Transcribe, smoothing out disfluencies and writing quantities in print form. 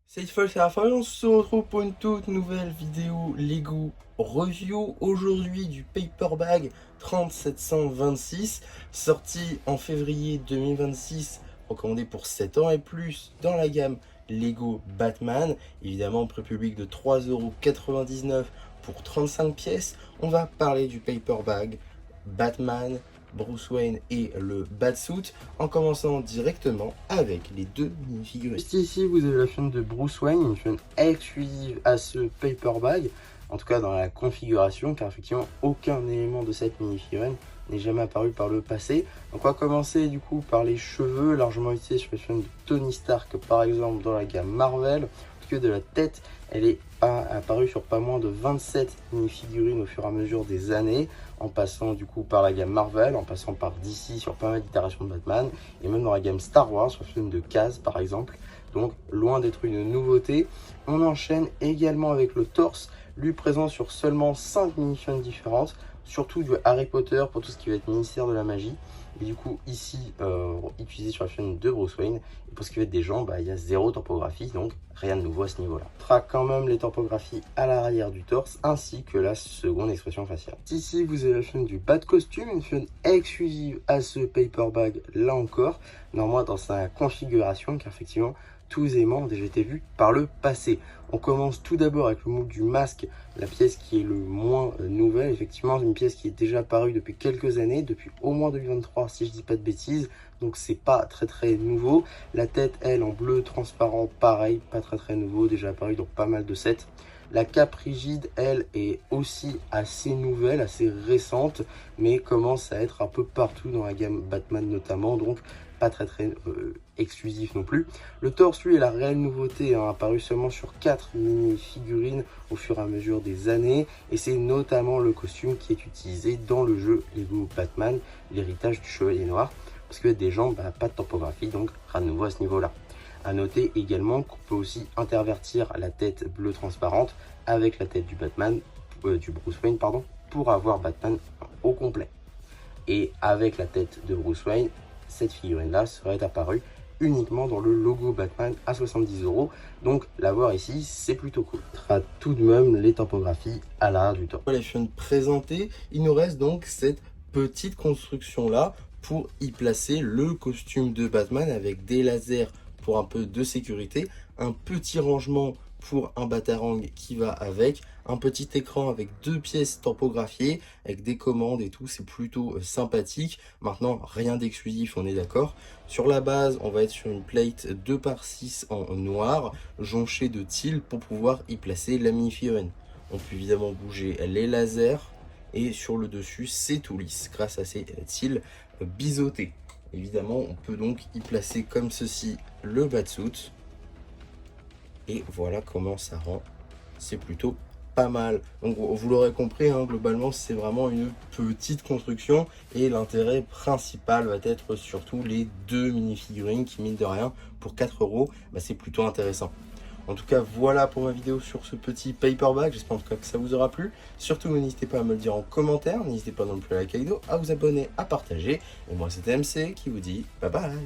Salut Foll, c'est Raphaël, on se retrouve pour une toute nouvelle vidéo Lego Review. Aujourd'hui du Paper Bag 3726, sorti en février 2026, recommandé pour 7 ans et plus dans la gamme Lego Batman. Évidemment, prix public de 3,99 € pour 35 pièces. On va parler du Paper Bag Batman, Bruce Wayne et le Batsuit, en commençant directement avec les deux minifigurines. Juste ici, vous avez la chaîne de Bruce Wayne, une chaîne exclusive à ce Paper Bag, en tout cas dans la configuration, car effectivement aucun élément de cette minifigurine n'est jamais apparu par le passé. Donc on va commencer du coup par les cheveux, largement utilisés sur la chaîne de Tony Stark par exemple dans la gamme Marvel, que de la tête, elle est apparue sur pas moins de 27 mini-figurines au fur et à mesure des années, en passant du coup par la gamme Marvel, en passant par DC sur pas mal d'itérations de Batman, et même dans la gamme Star Wars, sur le film de Kaz par exemple. Donc loin d'être une nouveauté. On enchaîne également avec le torse, lui présent sur seulement 5 mini-figurines différentes, surtout du Harry Potter pour tout ce qui va être ministère de la magie. Et du coup ici utilisé sur la chaîne de Bruce Wayne. Et pour ce qui va être des gens, il y a zéro topographie, donc rien de nouveau à ce niveau là. On traque quand même les topographies à l'arrière du torse ainsi que la seconde expression faciale. Ici vous avez la chaîne du Bat Costume, une chaîne exclusive à ce Paper Bag là encore, normalement dans sa configuration, car effectivement tous les éléments ont déjà été vus par le passé. On commence tout d'abord avec le moule du masque, la pièce qui est le moins nouvelle. Effectivement, une pièce qui est déjà apparue depuis quelques années, depuis au moins 2023 si je dis pas de bêtises. Donc c'est pas très nouveau. La tête, elle, en bleu transparent, pareil, pas très nouveau, déjà apparu dans pas mal de sets. La cape rigide, elle, est aussi assez nouvelle, assez récente, mais commence à être un peu partout dans la gamme Batman notamment, donc pas très exclusif non plus. Le torse, lui, est la réelle nouveauté, apparu seulement sur 4 mini-figurines au fur et à mesure des années, et c'est notamment le costume qui est utilisé dans le jeu Lego Batman, l'héritage du Chevalier Noir, parce que des gens, pas de topographie, donc rien de nouveau à ce niveau-là. À noter également qu'on peut aussi intervertir la tête bleue transparente avec la tête du Batman, du Bruce Wayne, pardon, pour avoir Batman au complet. Et avec la tête de Bruce Wayne, cette figurine-là serait apparue uniquement dans le logo Batman à 70 €. Donc l'avoir ici, c'est plutôt cool. On sera tout de même les topographies à l'arrière du torse. Voilà, je viens de présenter. Il nous reste donc cette petite construction-là pour y placer le costume de Batman avec des lasers pour un peu de sécurité, un petit rangement pour un batarang qui va avec, un petit écran avec 2 pièces topographiées, avec des commandes et tout, c'est plutôt sympathique. Maintenant, rien d'exclusif, on est d'accord. Sur la base, on va être sur une plate 2x6 en noir, jonchée de teal pour pouvoir y placer la mini-figurine. On peut évidemment bouger les lasers, et sur le dessus, c'est tout lisse grâce à ces teal biseautés. Évidemment, on peut donc y placer comme ceci le Batsuit. Et voilà comment ça rend. C'est plutôt pas mal. Donc vous l'aurez compris, globalement c'est vraiment une petite construction. Et l'intérêt principal va être surtout les deux mini-figurines qui, mine de rien, pour 4 €, c'est plutôt intéressant. En tout cas, voilà pour ma vidéo sur ce petit Paper Bag. J'espère en tout cas que ça vous aura plu. Surtout, n'hésitez pas à me le dire en commentaire. N'hésitez pas non plus à liker la vidéo, à vous abonner, à partager. Et moi, c'était MC qui vous dit bye bye.